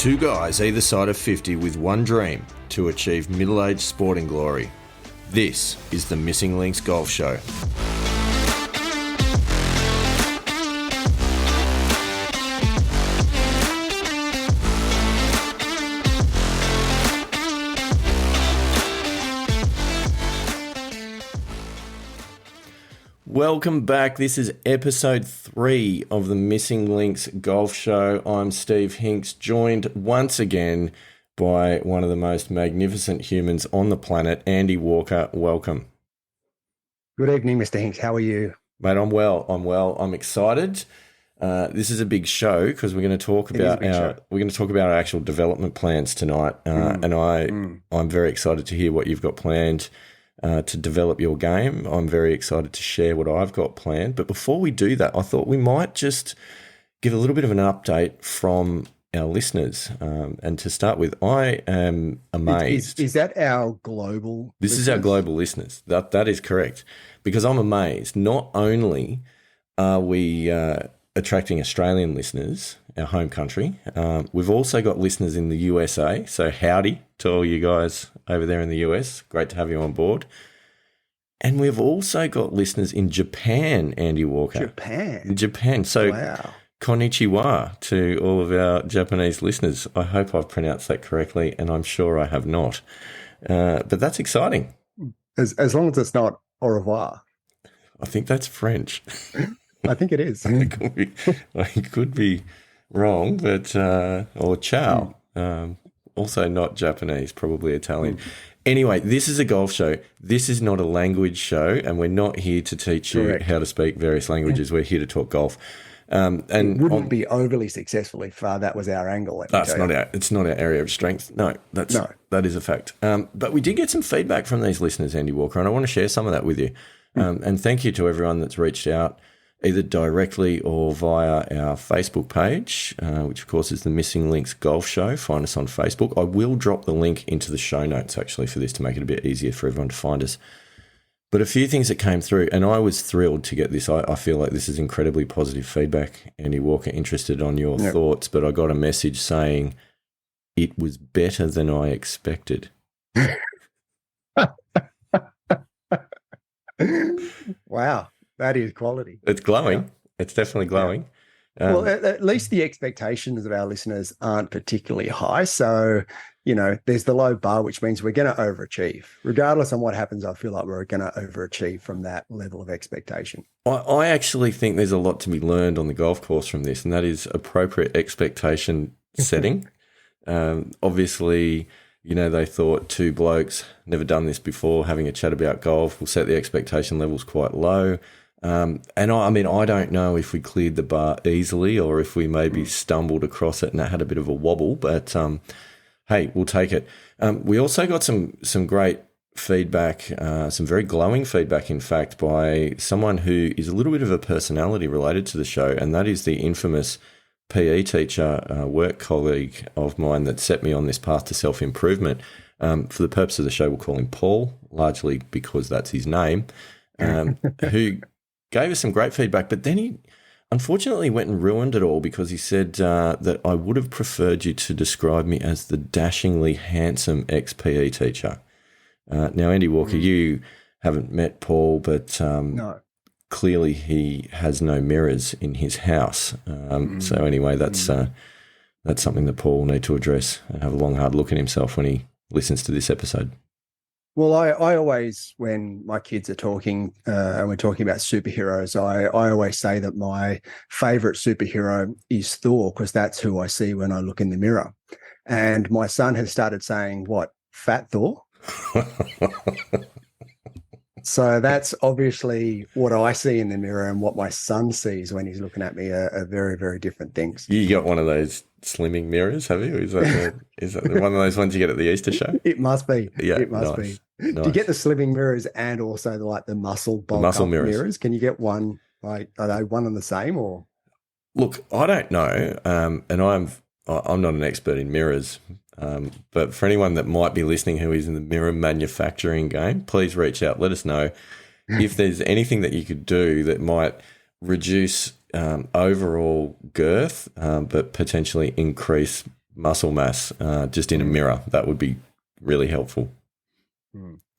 Two guys either side of 50 with one dream to achieve middle-aged sporting glory. This is the Missing Links Golf Show. Welcome back. This is episode 3 of the Missing Links Golf Show. I'm Steve Hinks, joined once again by one of the most magnificent humans on the planet, Andy Walker. Welcome. Good evening, Mr. Hinks. How are you? Mate, I'm well. I'm excited. This is a big show because we're going to talk about our actual development plans tonight. I'm very excited to hear what you've got planned to develop your game. I'm very excited to share what I've got planned. But before we do that, I thought we might just give a little bit of an update from our listeners. And to start with, I am amazed. Is that our global This listeners? Is our global listeners. That is correct. Because I'm amazed. Not only are we attracting Australian listeners, our home country, we've also got listeners in the USA. So howdy to all you guys over there in the US. Great to have you on board. And we've also got listeners in Japan, Andy Walker. Japan. So wow. Konnichiwa to all of our Japanese listeners. I hope I've pronounced that correctly, and I'm sure I have not. But that's exciting. As long as it's not au revoir. I think that's French. I think it is. It could be wrong, but or ciao. Also not Japanese, probably Italian. Anyway, this is a golf show. This is not a language show, and we're not here to teach you how to speak various languages. We're here to talk golf. And it wouldn't be overly successful if that was our angle. It's not our area of strength. No, that is a fact. But we did get some feedback from these listeners, Andy Walker, and I want to share some of that with you. And thank you to everyone that's reached out, either directly or via our Facebook page, which of course is the Missing Links Golf Show. Find us on Facebook. I will drop the link into the show notes actually for this to make it a bit easier for everyone to find us. But a few things that came through, and I was thrilled to get this. I feel like this is incredibly positive feedback. Andy Walker, interested on your thoughts, but I got a message saying it was better than I expected. Wow. That is quality. It's glowing. Yeah. It's definitely glowing. Yeah. Well, at least the expectations of our listeners aren't particularly high. So, there's the low bar, which means we're going to overachieve. Regardless on what happens, I feel like we're going to overachieve from that level of expectation. I actually think there's a lot to be learned on the golf course from this, and that is appropriate expectation setting. Obviously, they thought two blokes, never done this before, having a chat about golf will set the expectation levels quite low. And I don't know if we cleared the bar easily or if we maybe stumbled across it and it had a bit of a wobble, but hey, we'll take it. We also got some great feedback, some very glowing feedback, in fact, by someone who is a little bit of a personality related to the show, and that is the infamous PE teacher, work colleague of mine that set me on this path to self-improvement. For the purpose of the show, we'll call him Paul, largely because that's his name, who gave us some great feedback, but then he unfortunately went and ruined it all because he said that I would have preferred you to describe me as the dashingly handsome ex-PE teacher. Now, Andy Walker, you haven't met Paul, but no. Clearly he has no mirrors in his house. So anyway, that's something that Paul will need to address and have a long, hard look at himself when he listens to this episode. Well, I always, when my kids are talking and we're talking about superheroes, I always say that my favorite superhero is Thor because that's who I see when I look in the mirror. And my son has started saying, what, Fat Thor? So that's obviously what I see in the mirror, and what my son sees when he's looking at me are very, very different things. You got one of those slimming mirrors, have you? Is that one of those ones you get at the Easter show? It must be. Yeah, it must be. Nice. Do you get the slimming mirrors and also the muscle bulk up mirrors? Can you get one? Are they one and the same, or? Look, I don't know, and I'm not an expert in mirrors. But for anyone that might be listening who is in the mirror manufacturing game, please reach out. Let us know if there's anything that you could do that might reduce overall girth, but potentially increase muscle mass just in a mirror. That would be really helpful.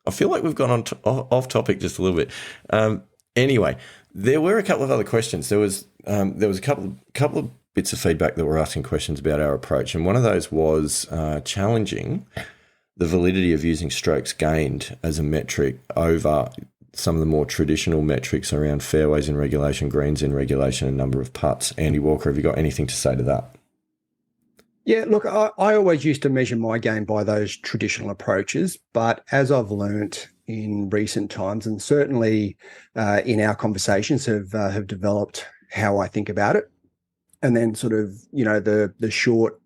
I feel like we've gone off topic just a little bit. Anyway, there were a couple of other questions. There was a couple of bits of feedback that were asking questions about our approach, and one of those was challenging the validity of using strokes gained as a metric over some of the more traditional metrics around fairways in regulation, greens in regulation, and number of putts. Andy Walker, have you got anything to say to that? Yeah, look, I always used to measure my game by those traditional approaches, but as I've learnt in recent times, and certainly in our conversations have developed how I think about it, and then sort of, the short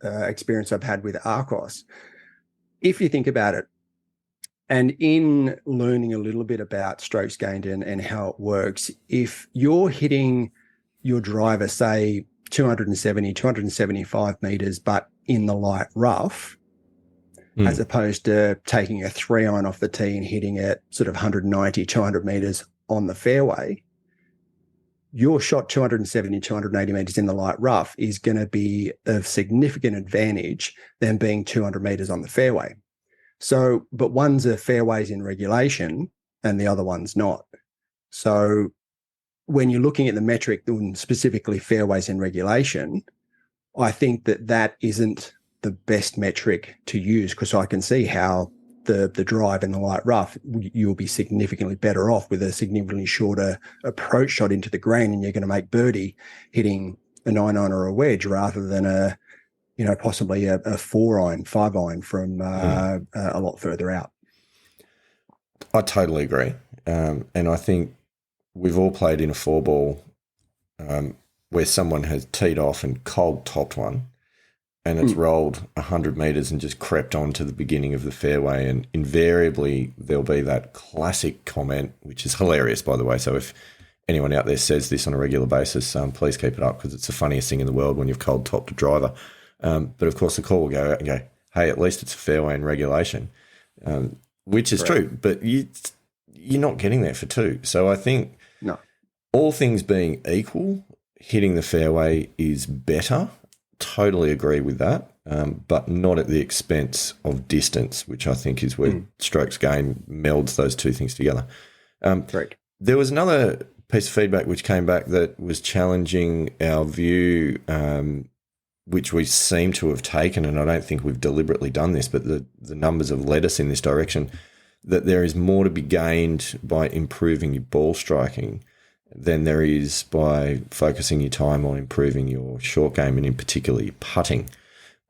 experience I've had with Arccos. If you think about it, and in learning a little bit about strokes gained and how it works, if you're hitting your driver, say 270, 275 meters, but in the light rough, as opposed to taking a 3-iron off the tee and hitting it sort of 190, 200 meters on the fairway, your shot 270, 280 meters in the light rough is going to be of significant advantage than being 200 meters on the fairway. So, but one's a fairways in regulation and the other one's not. So when you're looking at the metric, specifically fairways in regulation, I think that isn't the best metric to use, because I can see how the drive in the light rough, you'll be significantly better off with a significantly shorter approach shot into the green, and you're going to make birdie hitting a 9-iron or a wedge rather than possibly a 4-iron, 5-iron from a lot further out. I totally agree. And I think we've all played in a 4-ball where someone has teed off and cold topped one, and it's rolled 100 metres and just crept on to the beginning of the fairway. And invariably there'll be that classic comment, which is hilarious, by the way. So if anyone out there says this on a regular basis, please keep it up, because it's the funniest thing in the world when you've cold topped a driver. But of course the call will go out and go, hey, at least it's a fairway in regulation, which is true, but you're not getting there for two. So I think all things being equal, hitting the fairway is better. Totally agree with that, but not at the expense of distance, which I think is where strokes gained melds those two things together. Correct. There was another piece of feedback which came back that was challenging our view, which we seem to have taken, and I don't think we've deliberately done this, but the numbers have led us in this direction, that there is more to be gained by improving your ball striking than there is by focusing your time on improving your short game, and in particular your putting.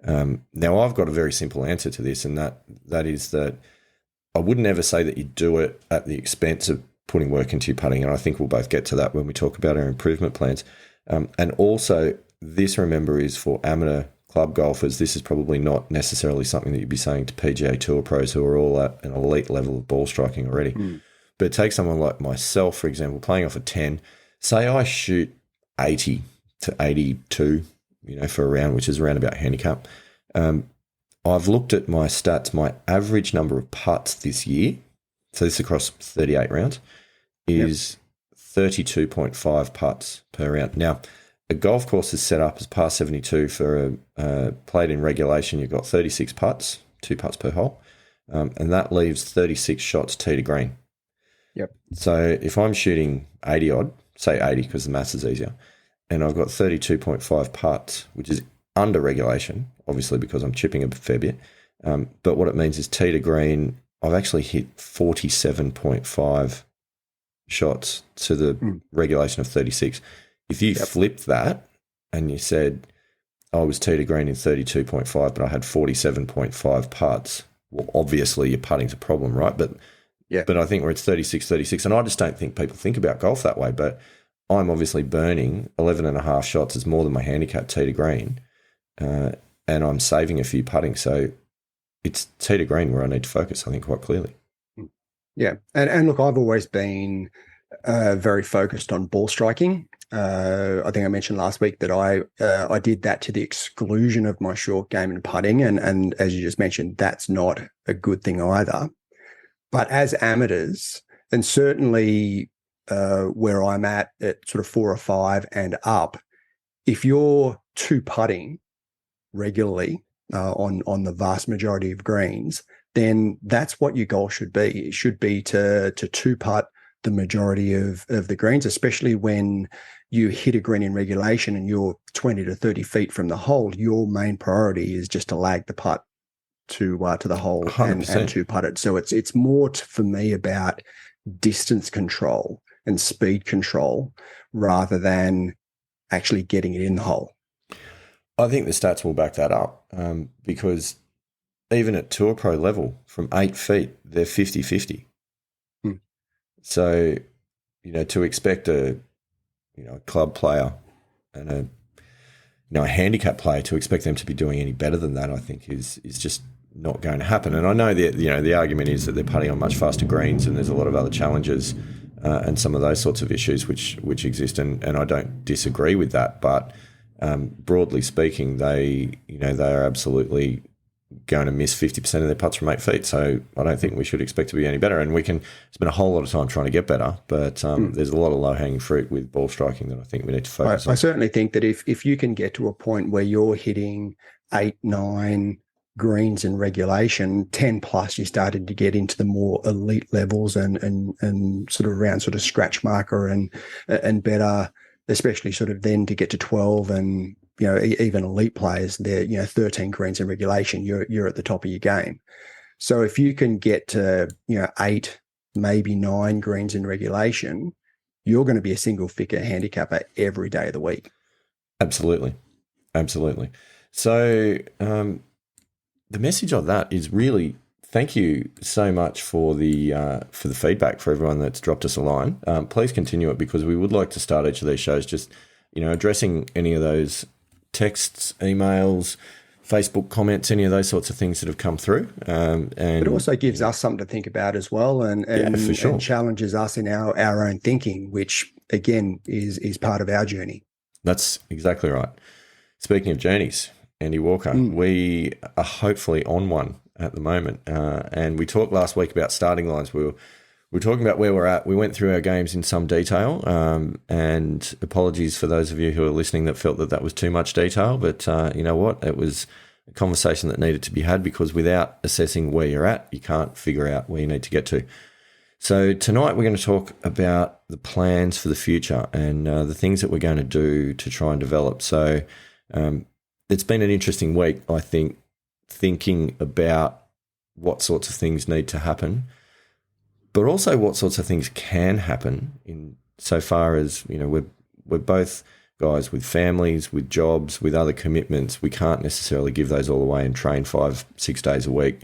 Now, I've got a very simple answer to this, and that is that I wouldn't ever say that you do it at the expense of putting work into your putting, and I think we'll both get to that when we talk about our improvement plans. And also, this, remember, is for amateur club golfers. This is probably not necessarily something that you'd be saying to PGA Tour pros who are all at an elite level of ball striking already. But take someone like myself, for example, playing off a 10. Say I shoot 80 to 82, for a round, which is around about handicap. I've looked at my stats. My average number of putts this year, so this is across 38 rounds, is 32.5 putts per round. Now, a golf course is set up as par 72 for played in regulation. You've got 36 putts, 2 putts per hole, and that leaves 36 shots tee to green. So if I'm shooting 80 odd, say 80 because the maths is easier, and I've got 32.5 putts, which is under regulation, obviously because I'm chipping a fair bit. But what it means is tee to green, I've actually hit 47.5 shots to the regulation of 36. If you flipped that and you said I was tee to green in 32.5, but I had 47.5 putts, well, obviously your putting's a problem, right? But I think we're at 36, and I just don't think people think about golf that way. But I'm obviously burning 11 and a half shots is more than my handicap tee to green, and I'm saving a few putting. So it's tee to green where I need to focus, I think, quite clearly. Yeah. And look, I've always been very focused on ball striking. I think I mentioned last week that I did that to the exclusion of my short game and putting. And as you just mentioned, that's not a good thing either. But as amateurs, and certainly where I'm at sort of 4 or 5 and up, if you're two putting regularly on the vast majority of greens, then that's what your goal should be. It should be to two putt the majority of the greens, especially when you hit a green in regulation and you're 20 to 30 feet from the hole. Your main priority is just to lag the putt to the hole and to putt it. So it's more for me about distance control and speed control rather than actually getting it in the hole. I think the stats will back that up because even at Tour Pro level, from 8 feet, they're 50-50. So, to expect a club player and a handicap player to expect them to be doing any better than that, I think is just not going to happen. And I know that the argument is that they're putting on much faster greens, and there's a lot of other challenges and some of those sorts of issues which exist, and I don't disagree with that. But broadly speaking, they are absolutely going to miss 50% of their putts from 8 feet. So I don't think we should expect to be any better. And we can spend a whole lot of time trying to get better, but there's a lot of low-hanging fruit with ball striking that I think we need to focus on. I certainly think that if you can get to a point where you're hitting 8, 9 greens in regulation, 10 plus, you're starting to get into the more elite levels and sort of around sort of scratch marker and better, especially sort of then to get to 12 and even elite players, they're 13 greens in regulation, you're at the top of your game. So if you can get to 8, maybe 9 greens in regulation, you're going to be a single figure handicapper every day of the week. Absolutely. So the message of that is really thank you so much for the feedback, for everyone that's dropped us a line. Please continue it, because we would like to start each of these shows just addressing any of those texts, emails, Facebook comments, any of those sorts of things that have come through. And it also gives us something to think about as well, and for sure, and challenges us in our own thinking, which again is part of our journey. That's exactly right. Speaking of journeys, Andy Walker, we are hopefully on one at the moment. And we talked last week about starting lines. We're talking about where we're at. We went through our games in some detail, and apologies for those of you who are listening that felt that was too much detail. But you know what? It was a conversation that needed to be had, because without assessing where you're at, you can't figure out where you need to get to. So tonight we're going to talk about the plans for the future and the things that we're going to do to try and develop. So it's been an interesting week, I think, thinking about what sorts of things need to happen, but also what sorts of things can happen in so far as, we're both guys with families, with jobs, with other commitments. We can't necessarily give those all away and train 5-6 days a week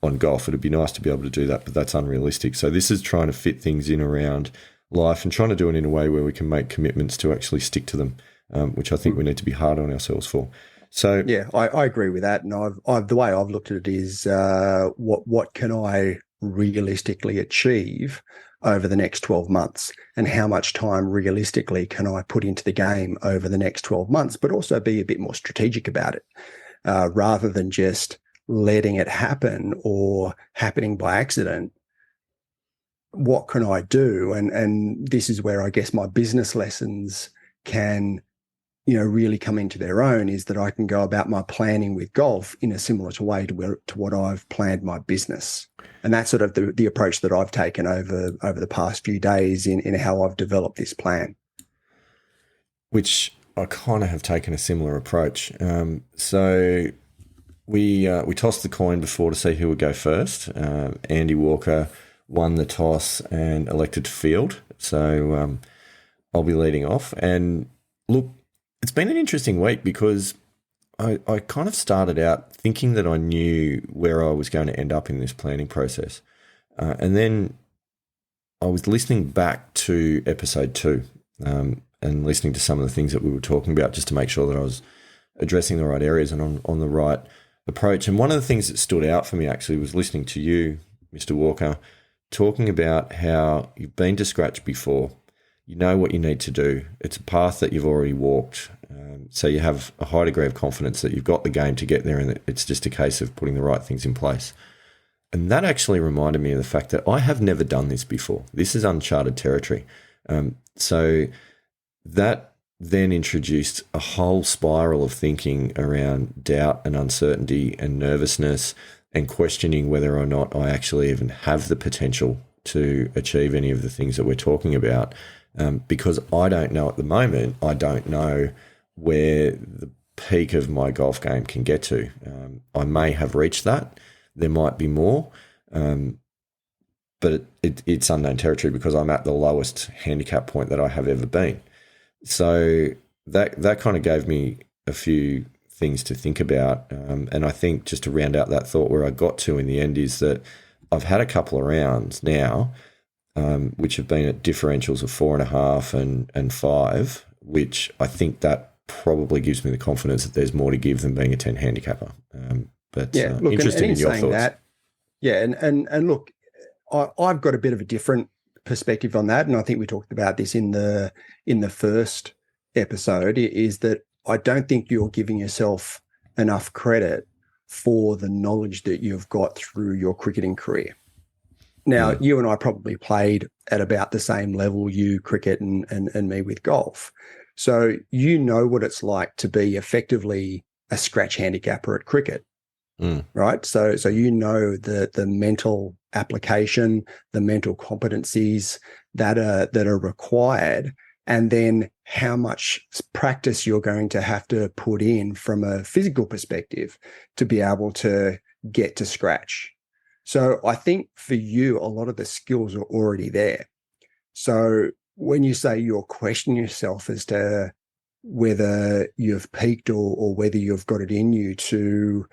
on golf. It'd be nice to be able to do that, but that's unrealistic. So this is trying to fit things in around life and trying to do it in a way where we can make commitments to actually stick to them, which I think we need to be hard on ourselves for. So yeah, I agree with that. And I've the way I've looked at it is what can I realistically achieve over the next 12 months, and how much time realistically can I put into the game over the next 12 months, but also be a bit more strategic about it, rather than just letting it happen or happening by accident. What can I do? And this is where I guess my business lessons can really come into their own, is that I can go about my planning with golf in a similar way to what I've planned my business. And that's sort of the approach that I've taken over the past few days in how I've developed this plan. Which I kind of have taken a similar approach. So we tossed the coin before to see who would go first. Andy Walker won the toss and elected to field. So I'll be leading off. And look, it's been an interesting week, because I kind of started out thinking that I knew where I was going to end up in this planning process. And then I was listening back to episode 2 and listening to some of the things that we were talking about, just to make sure that I was addressing the right areas and on the right approach. And one of the things that stood out for me actually was listening to you, Mr. Walker, talking about how you've been to scratch before. You know what you need to do. It's a path that you've already walked. So you have a high degree of confidence that you've got the game to get there, and it's just a case of putting the right things in place. And that actually reminded me of the fact that I have never done this before. This is uncharted territory. So that then introduced a whole spiral of thinking around doubt and uncertainty and nervousness and questioning whether or not I actually even have the potential to achieve any of the things that we're talking about. Because I don't know at the moment, I don't know where the peak of my golf game can get to. I may have reached that. There might be more. But it's unknown territory because I'm at the lowest handicap point that I have ever been. So that kind of gave me a few things to think about. And I think just to round out that thought, where I got to in the end is that I've had a couple of rounds now, which have been at differentials of 4.5 and 5, which I think that probably gives me the confidence that there's more to give than being a 10 handicapper. But yeah, look, interested in your thoughts. That, yeah, and look, I've got a bit of a different perspective on that, and I think we talked about this in the first episode, is that I don't think you're giving yourself enough credit for the knowledge that you've got through your cricketing career. Now, you and I probably played at about the same level, you cricket and me with golf. So you know what it's like to be effectively a scratch handicapper at cricket. Right. So you know the mental application, the mental competencies that are required, and then how much practice you're going to have to put in from a physical perspective to be able to get to scratch. So I think for you, a lot of the skills are already there. So when you say you're questioning yourself as to whether you've peaked or whether you've got it in you to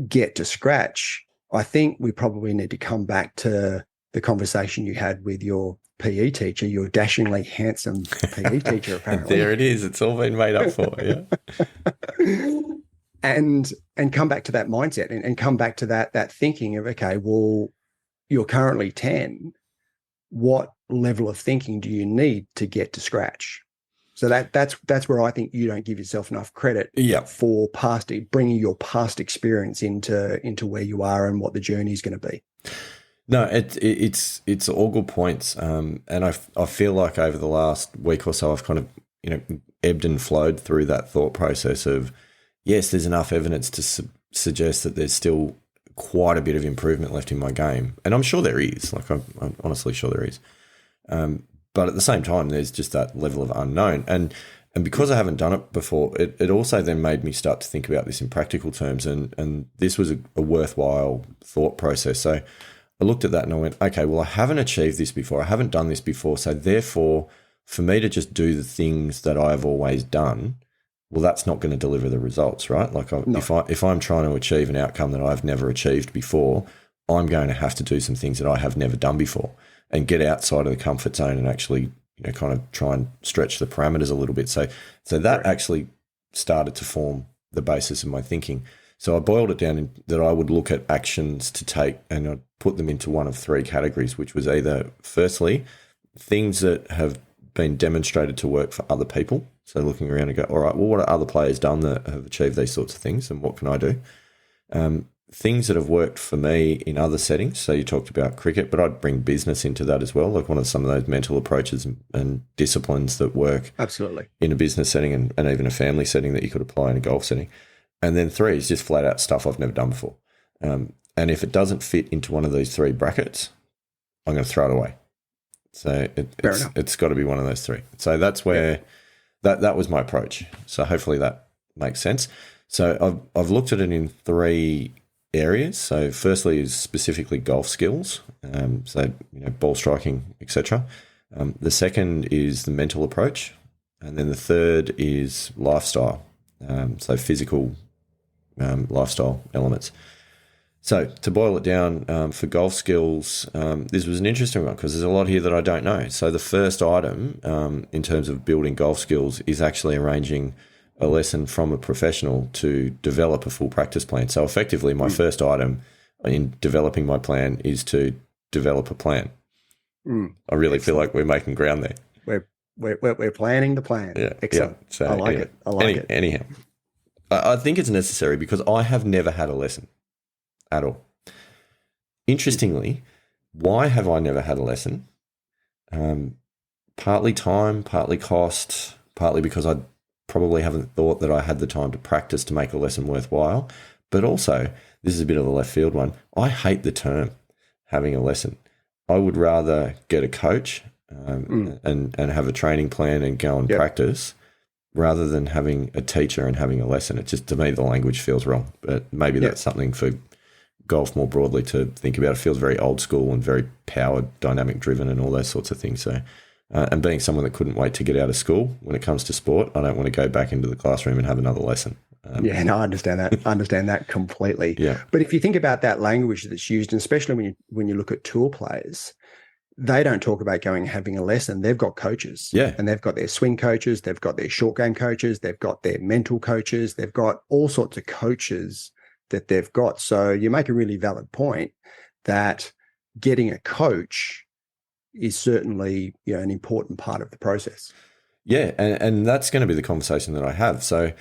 get to scratch, I think we probably need to come back to the conversation you had with your PE teacher, your dashingly handsome PE teacher, apparently. There it is. It's all been made up for, yeah. and come back to that mindset and come back to that thinking of, okay, well, you're currently 10. What level of thinking do you need to get to scratch? So that's where I think you don't give yourself enough credit for bringing your past experience into where you are and what the journey is going to be. No, it's all good points, and I feel like over the last week or so I've kind of ebbed and flowed through that thought process of, yes, there's enough evidence to suggest that there's still quite a bit of improvement left in my game, and I'm sure there is. Like I'm honestly sure there is. But at the same time, there's just that level of unknown. And because I haven't done it before, it also then made me start to think about this in practical terms. And this was a worthwhile thought process. So I looked at that and I went, okay, well, I haven't achieved this before. I haven't done this before. So therefore, for me to just do the things that I've always done, well, that's not going to deliver the results, right? Like if I'm trying to achieve an outcome that I've never achieved before, I'm going to have to do some things that I have never done before and get outside of the comfort zone and actually, kind of try and stretch the parameters a little bit. So that actually started to form the basis of my thinking. So I boiled it down in that I would look at actions to take and I'd put them into one of three categories, which was either, firstly, things that have been demonstrated to work for other people. So looking around and go, all right, well, what have other players done that have achieved these sorts of things and what can I do? Things that have worked for me in other settings. So you talked about cricket, but I'd bring business into that as well, like one of some of those mental approaches and disciplines that work absolutely in a business setting and even a family setting that you could apply in a golf setting. And then three is just flat out stuff I've never done before. And if it doesn't fit into one of these three brackets, I'm going to throw it away. So it's got to be one of those three. So that's where that was my approach. So hopefully that makes sense. So I've looked at it in three areas. So firstly is specifically golf skills, so ball striking, etc. The second is the mental approach, and then the third is lifestyle, so physical lifestyle elements. So to boil it down, for golf skills, this was an interesting one because there's a lot here that I don't know. So the first item in terms of building golf skills is actually arranging a lesson from a professional to develop a full practice plan. So effectively, my first item in developing my plan is to develop a plan. I really feel like we're making ground there. We're planning the plan. Yeah, excellent. Yeah. So, I like it. I like it. Anyhow, I think it's necessary because I have never had a lesson at all. Interestingly, why have I never had a lesson? Partly time, partly cost, partly because I probably haven't thought that I had the time to practice to make a lesson worthwhile. But also, this is a bit of a left field one. I hate the term having a lesson. I would rather get a coach and have a training plan and go and practice rather than having a teacher and having a lesson. It just, to me, the language feels wrong. But maybe that's something for golf more broadly to think about. It feels very old school and very powered, dynamic driven and all those sorts of things. So, and being someone that couldn't wait to get out of school when it comes to sport, I don't want to go back into the classroom and have another lesson. I understand that. I understand that completely. Yeah. But if you think about that language that's used, and especially when you look at tour players, they don't talk about going and having a lesson. They've got coaches. Yeah. And they've got their swing coaches, they've got their short game coaches, they've got their mental coaches, they've got all sorts of coaches that they've got. So you make a really valid point that getting a coach is certainly, an important part of the process. Yeah, and that's going to be the conversation that I have. So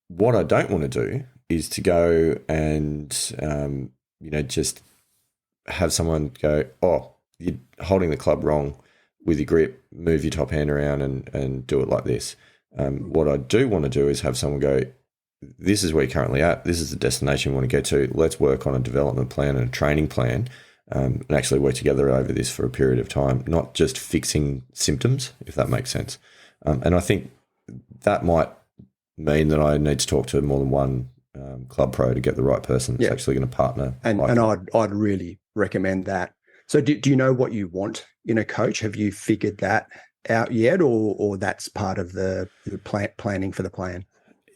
what I don't want to do is to go and, just have someone go, oh, you're holding the club wrong with your grip, move your top hand around and do it like this. What I do want to do is have someone go, this is where you're currently at. This is the destination you want to get to. Let's work on a development plan and a training plan and actually work together over this for a period of time, not just fixing symptoms, if that makes sense. And I think that might mean that I need to talk to more than one club pro to get the right person that's actually going to partner. And I'd really recommend that. So do you know what you want in a coach? Have you figured that out yet, or that's part of the planning for the plan?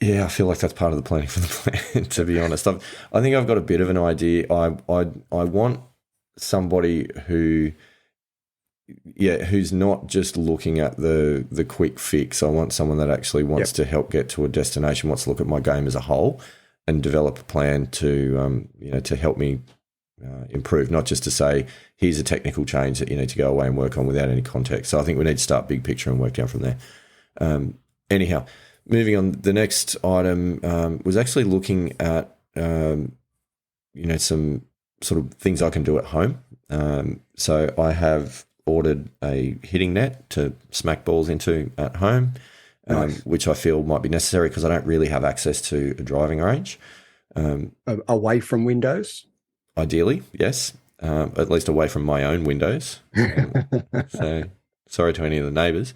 Yeah, I feel like that's part of the planning for the plan, to be honest. I think I've got a bit of an idea. I want somebody who's not just looking at the quick fix. I want someone that actually wants to help get to a destination, wants to look at my game as a whole and develop a plan to help me improve, not just to say, here's a technical change that you need to go away and work on without any context. So I think we need to start big picture and work down from there. Anyhow, moving on, the next item was actually looking at, some sort of things I can do at home. So I have ordered a hitting net to smack balls into at home, Nice. which I feel might be necessary because I don't really have access to a driving range. Away from windows? Ideally, yes, at least away from my own windows. So sorry to any of the neighbours.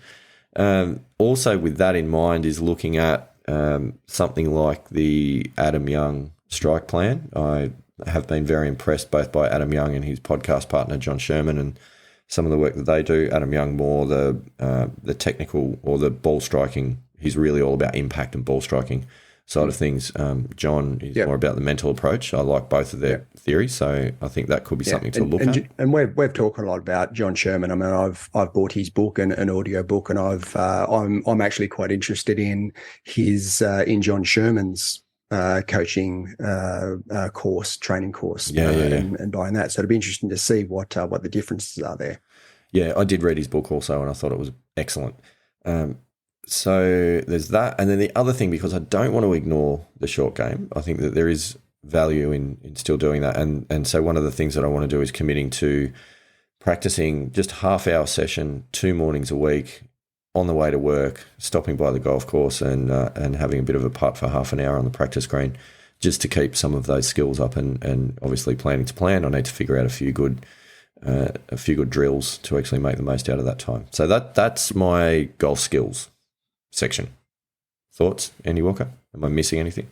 Also, with that in mind, is looking at something like the Adam Young strike plan. I have been very impressed both by Adam Young and his podcast partner, John Sherman, and some of the work that they do. Adam Young more the technical or the ball striking. He's really all about impact and ball striking side of things. John is more about the mental approach. I like both of their theories, so I think that could be something to look at. And we've talked a lot about John Sherman. I mean, I've bought his book, an audio book, and I'm actually quite interested in his in John Sherman's coaching course, training course, and buying that. So it'd be interesting to see what the differences are there. Yeah, I did read his book also, and I thought it was excellent. So there's that. And then the other thing, because I don't want to ignore the short game, I think that there is value in still doing that. And so one of the things that I want to do is committing to practicing just half-hour session, 2 mornings a week on the way to work, stopping by the golf course and having a bit of a putt for half an hour on the practice green, just to keep some of those skills up. And obviously planning to plan, I need to figure out a few good drills to actually make the most out of that time. So that's my golf skills section. Thoughts, Andy Walker? Am I missing anything?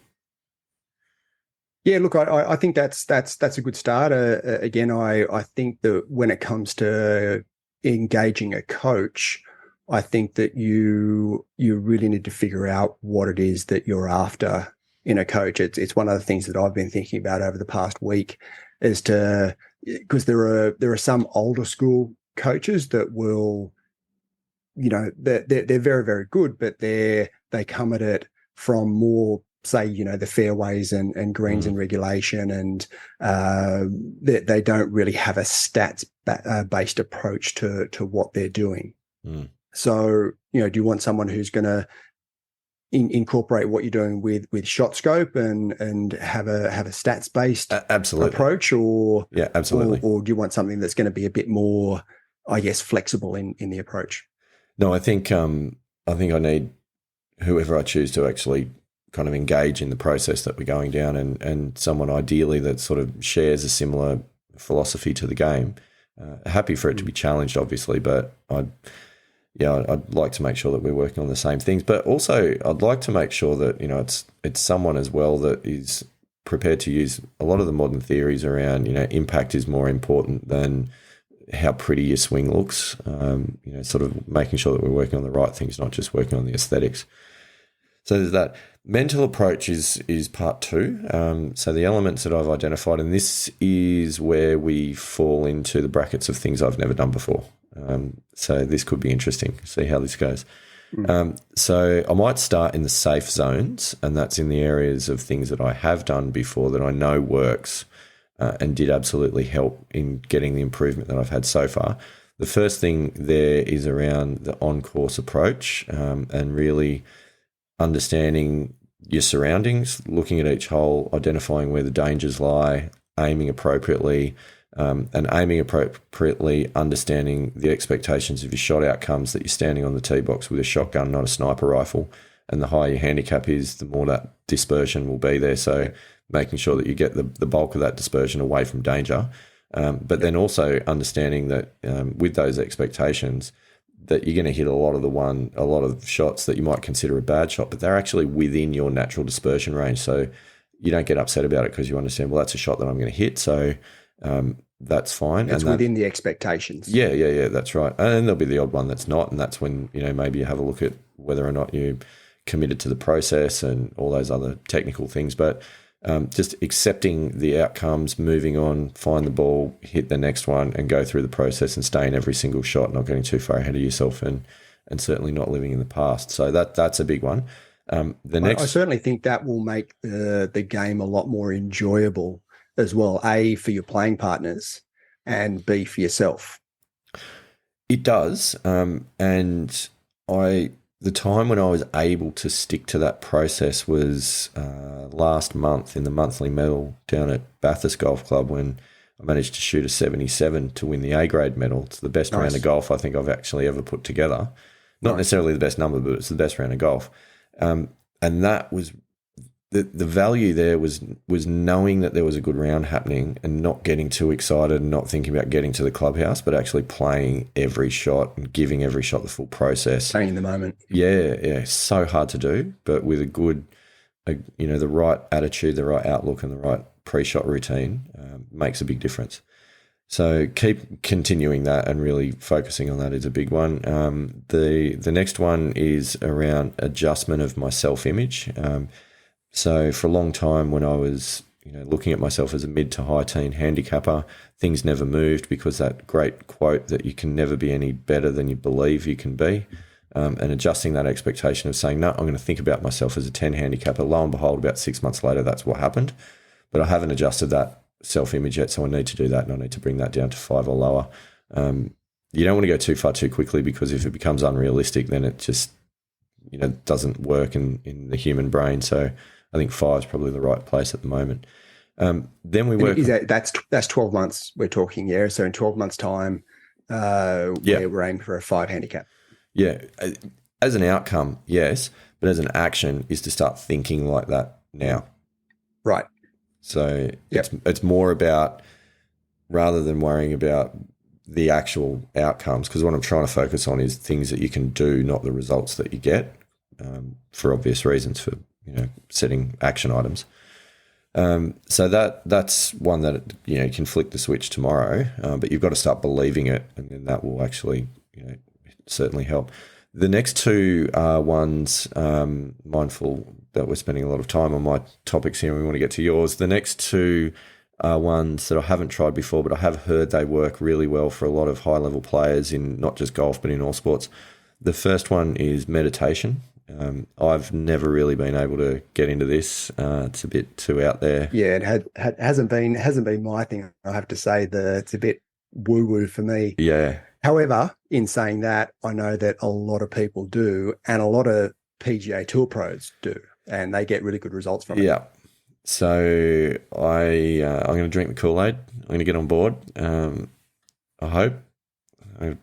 Yeah, look, I think that's a good start. Again, I think that when it comes to engaging a coach, I think that you really need to figure out what it is that you're after in a coach. It's one of the things that I've been thinking about over the past week, as to, because there are some older school coaches that will, they're very, very good, but they come at it from more, say, the fairways and greens and regulation, and they don't really have a stats based approach to what they're doing. So, do you want someone who's going to incorporate what you're doing with shot scope and have a stats based approach, or absolutely, or do you want something that's going to be a bit more, I guess, flexible in the approach? No, I think I need whoever I choose to actually kind of engage in the process that we're going down, and someone ideally that sort of shares a similar philosophy to the game. Happy for it to be challenged, obviously, but I'd like to make sure that we're working on the same things. But also, I'd like to make sure that it's someone as well that is prepared to use a lot of the modern theories around impact is more important than how pretty your swing looks. Sort of making sure that we're working on the right things, not just working on the aesthetics. So there's that. Mental approach is part two. So the elements that I've identified, and this is where we fall into the brackets of things I've never done before. So this could be interesting. See how this goes. So I might start in the safe zones, and that's in the areas of things that I have done before that I know works and did absolutely help in getting the improvement that I've had so far. The first thing there is around the on-course approach and really understanding your surroundings, looking at each hole, identifying where the dangers lie, aiming appropriately, and aiming appropriately, understanding the expectations of your shot outcomes, that you're standing on the tee box with a shotgun, not a sniper rifle. And the higher your handicap is, the more that dispersion will be there. So making sure that you get the bulk of that dispersion away from danger. But then also understanding that with those expectations, that you're going to hit a lot of shots that you might consider a bad shot, but they're actually within your natural dispersion range. So you don't get upset about it because you understand, well, that's a shot that I'm going to hit. So that's fine. It's within the expectations. Yeah, that's right. And there'll be the odd one that's not. And that's when, maybe you have a look at whether or not you committed to the process and all those other technical things. But just accepting the outcomes, moving on, find the ball, hit the next one, and go through the process and stay in every single shot, not getting too far ahead of yourself, and certainly not living in the past. So that's a big one. I certainly think that will make the game a lot more enjoyable as well, A, for your playing partners, and B, for yourself. It does. The time when I was able to stick to that process was last month in the monthly medal down at Bathurst Golf Club, when I managed to shoot a 77 to win the A-grade medal. It's the best round of golf I think I've actually ever put together. Not necessarily the best number, but it's the best round of golf. And that was the value there was knowing that there was a good round happening and not getting too excited and not thinking about getting to the clubhouse, but actually playing every shot and giving every shot the full process. Staying in the moment. Yeah. So hard to do, but with a good, the right attitude, the right outlook, and the right pre-shot routine makes a big difference. So keep continuing that and really focusing on that is a big one. The next one is around adjustment of my self-image. So for a long time when I was looking at myself as a mid to high teen handicapper, things never moved because that great quote that you can never be any better than you believe you can be, and adjusting that expectation of saying, no, I'm going to think about myself as a 10 handicapper. Lo and behold, about 6 months later, that's what happened. But I haven't adjusted that self-image yet, so I need to do that, and I need to bring that down to 5 or lower. You don't want to go too far too quickly, because if it becomes unrealistic, then it just doesn't work in the human brain. So I think 5 is probably the right place at the moment. Then we work. That's 12 months we're talking, yeah. So in 12 months' time, we're aiming for a 5 handicap. Yeah, as an outcome, yes, but as an action is to start thinking like that now. Right. So it's more about, rather than worrying about the actual outcomes, because what I'm trying to focus on is things that you can do, not the results that you get, for obvious reasons, for setting action items. So that's one that you can flick the switch tomorrow, but you've got to start believing it, and then that will actually certainly help. The next two are ones, mindful that we're spending a lot of time on my topics here and we want to get to yours. The next two are ones that I haven't tried before, but I have heard they work really well for a lot of high-level players in not just golf, but in all sports. The first one is meditation. I've never really been able to get into this. It's a bit too out there. Yeah, it hasn't been my thing. I have to say that it's a bit woo-woo for me. Yeah. However, in saying that, I know that a lot of people do, and a lot of PGA Tour pros do, and they get really good results from it. Yeah. So I'm going to drink the Kool-Aid. I'm going to get on board. I hope.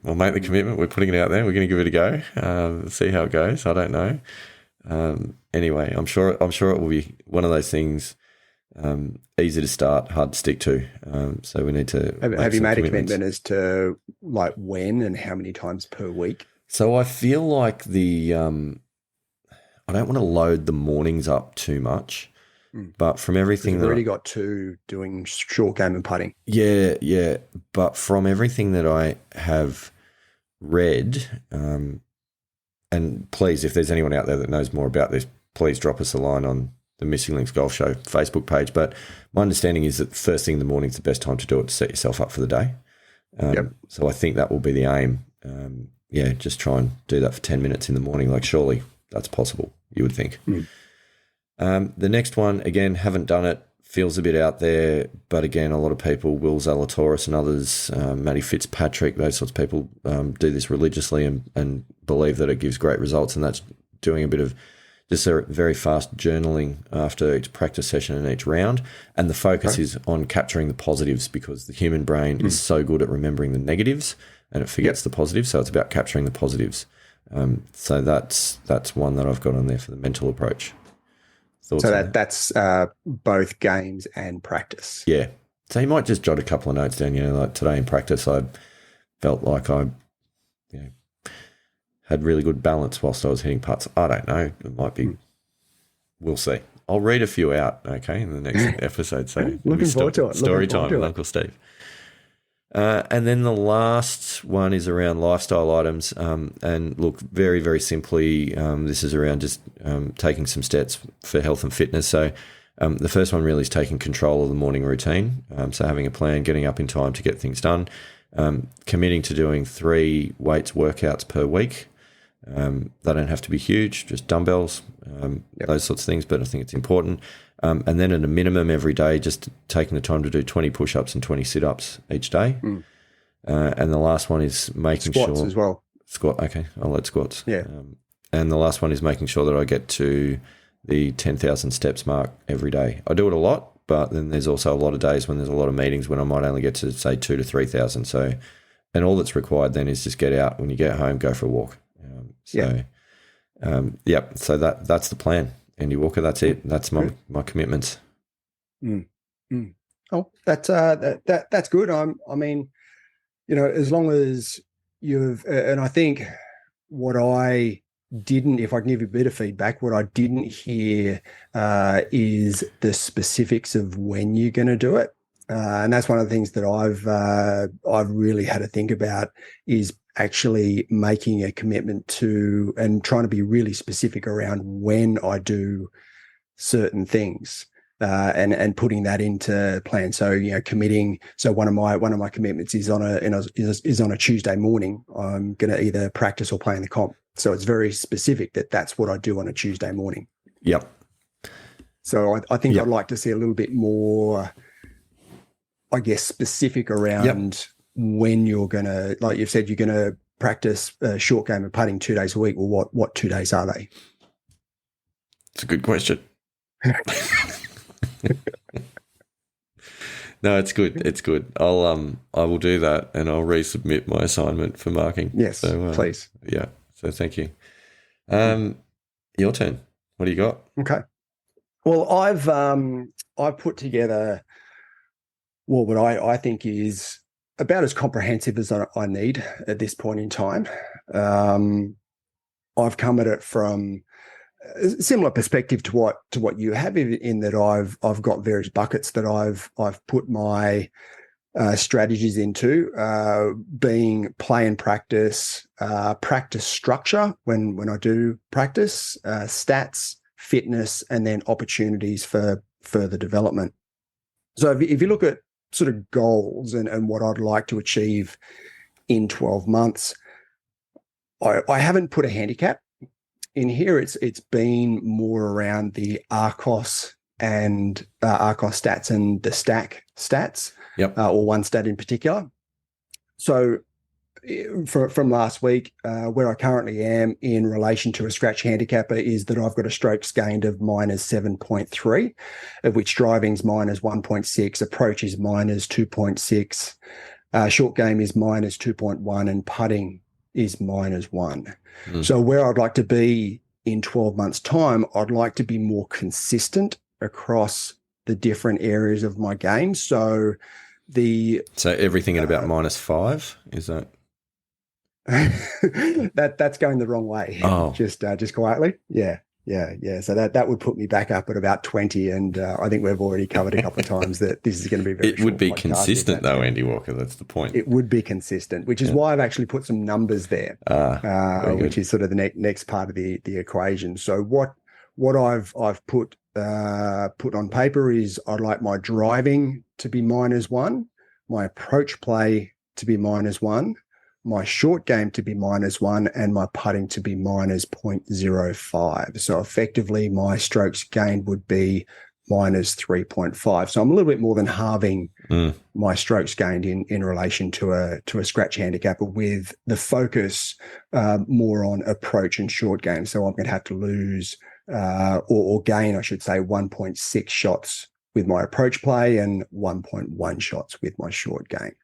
I'll make the commitment. We're putting it out there. We're going to give it a go. See how it goes. I don't know. Anyway, I'm sure it will be one of those things. Easy to start, hard to stick to. So we need to have you made a commitment as to like when and how many times per week? So I feel like I don't want to load the mornings up too much, but from everything you've already got two doing short game and putting. Yeah. But from everything that I have read, and please, if there's anyone out there that knows more about this, please drop us a line on the Missing Links Golf Show Facebook page. But my understanding is that first thing in the morning is the best time to do it to set yourself up for the day. So I think that will be the aim. Just try and do that for 10 minutes in the morning. Like, surely that's possible, you would think. The next one, again, haven't done it, feels a bit out there, but again, a lot of people, Will Zalatoris and others, Matty Fitzpatrick, those sorts of people do this religiously and believe that it gives great results, and that's doing a bit of just a very fast journaling after each practice session and each round. And the focus is on capturing the positives, because the human brain is so good at remembering the negatives and it forgets the positives. So it's about capturing the positives. So that's one that I've got on there for the mental approach. Thoughts so that's both games and practice. Yeah. So you might just jot a couple of notes down, like today in practice, I felt like I had really good balance whilst I was hitting putts. I don't know. It might be. We'll see. I'll read a few out, okay, in the next episode. So looking forward to it. Story time with Uncle Steve. And then the last one is around lifestyle items. And look, very, very simply, this is around just taking some steps for health and fitness. So the first one really is taking control of the morning routine. So having a plan, getting up in time to get things done, committing to doing 3 weights workouts per week. They don't have to be huge, just dumbbells, those sorts of things, but I think it's important. And then at a minimum every day, just taking the time to do 20 push-ups and 20 sit-ups each day. And the last one is making squats sure... as well. Squat, okay, I'll let squats. Yeah. And the last one is making sure that I get to the 10,000 steps mark every day. I do it a lot, but then there's also a lot of days when there's a lot of meetings when I might only get to, say, 2,000 to 3,000. So, and all that's required then is just get out. When you get home, go for a walk. So that's the plan, Andy Walker. That's it. That's my commitments. Oh, that's good. I mean, as long as you've, and I think what I didn't, if I can give you a bit of feedback, what I didn't hear is the specifics of when you're going to do it. And that's one of the things that I've really had to think about, is actually making a commitment to and trying to be really specific around when I do certain things, and putting that into plan. So committing. So one of my commitments is on a Tuesday morning. I'm going to either practice or play in the comp. So it's very specific that's what I do on a Tuesday morning. Yep. So I think I'd like to see a little bit more, I guess, specific around when you're going to, like you've said, you're going to practice a short game of putting 2 days a week. Well, what 2 days are they? It's a good question. No, it's good. It's good. I will do that, and I'll resubmit my assignment for marking. Yes, so, please. Yeah. So thank you. Your turn. What do you got? Okay. Well, I've put together what I think is about as comprehensive as I need at this point in time. I've come at it from a similar perspective to what you have, in that I've got various buckets that I've put my strategies into, being play and practice, practice structure when I do practice, stats, fitness, and then opportunities for further development. So if you look at sort of goals and what I'd like to achieve in 12 months, I haven't put a handicap in here. It's been more around the ARCOS and ARCOS stats and the stack stats, or one stat in particular. So from last week, where I currently am in relation to a scratch handicapper is that I've got a strokes gained of -7.3, of which driving's -1.6, approach is -2.6, short game is -2.1, and putting is -1. So where I'd like to be in 12 months' time, I'd like to be more consistent across the different areas of my game. So everything at about -5, is that? that's going the wrong way. Oh, just quietly. Yeah. So that would put me back up at about 20, and I think we've already covered a couple of times that this is going to be very. It would be consistent though, Andy Walker. That's the point. It would be consistent, which is why I've actually put some numbers there, which is sort of the next part of the equation. So what I've put on paper is I'd like my driving to be -1, my approach play to be -1, my short game to be -1, and my putting to be -0.05. So effectively, my strokes gained would be -3.5. So I'm a little bit more than halving my strokes gained in relation to a scratch handicap, with the focus more on approach and short game. So I'm going to have to lose or gain, I should say, 1.6 shots with my approach play and 1.1 shots with my short game.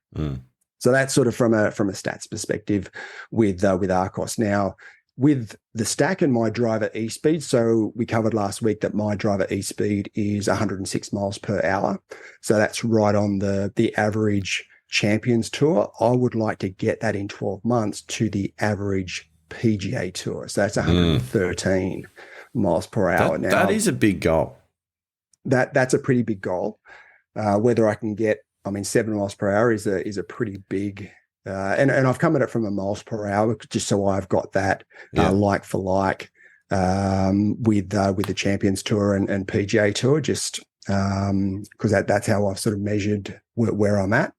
So that's sort of from a stats perspective with Arccos. Now, with the stack and my driver e-speed, so we covered last week that my driver e-speed is 106 miles per hour. So that's right on the average Champions Tour. I would like to get that in 12 months to the average PGA Tour. So that's 113 miles per hour. Now, that is a big goal. That's a pretty big goal. Whether I can get, 7 miles per hour is a pretty big, and I've come at it from a miles per hour just so I've got that like for like with the Champions Tour and PGA Tour, just because that's how I've sort of measured where I'm at.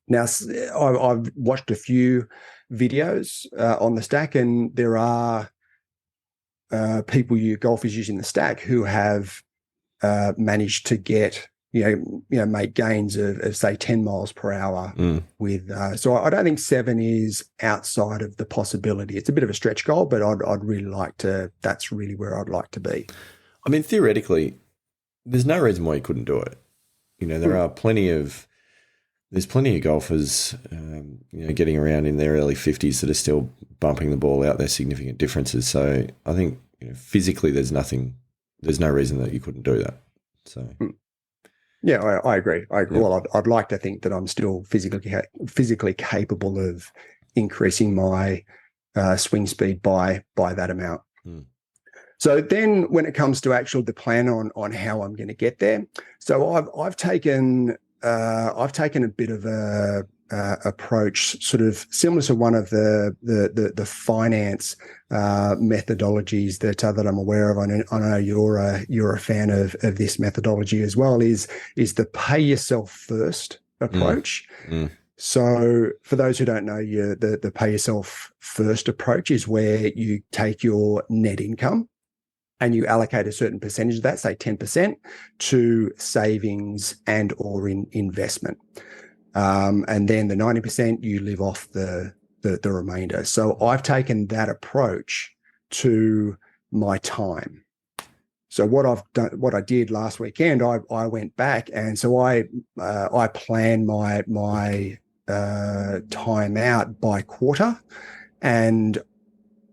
Now, I've watched a few videos on the stack, and there are golfers using the stack who have managed to get make gains of say 10 miles per hour with. So I don't think 7 is outside of the possibility. It's a bit of a stretch goal, but I'd really like to. That's really where I'd like to be. Theoretically, there's no reason why you couldn't do it. There are plenty of golfers, getting around in their early 50s that are still bumping the ball out. There's significant differences. So I think physically, there's no reason that you couldn't do that. So. Yeah, I agree. Yeah. Well, I'd like to think that I'm still physically capable of increasing my swing speed by that amount. So then, when it comes to the plan on how I'm going to get there, so I've taken a bit of a approach, sort of similar to one of the finance methodologies that I'm aware of. I know you're a fan of this methodology as well. Is the pay yourself first approach. So for those who don't know, the pay yourself first approach is where you take your net income and you allocate a certain percentage of that, say 10%, to savings and or in investment. And then the 90% you live off the remainder. So I've taken that approach to my time. So what I did last weekend, I went back, and so I planned my time out by quarter, and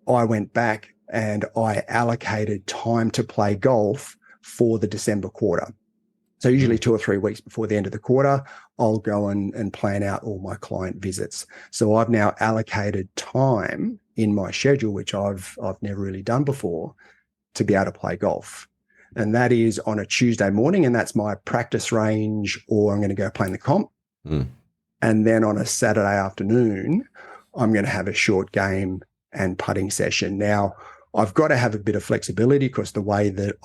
I went back and I allocated time to play golf for the December quarter. So usually 2 or 3 weeks before the end of the quarter, I'll go and plan out all my client visits. So I've now allocated time in my schedule, which I've never really done before, to be able to play golf. And that is on a Tuesday morning, and that's my practice range, or I'm going to go play in the comp. And then on a Saturday afternoon, I'm going to have a short game and putting session. Now, I've got to have a bit of flexibility, because the way that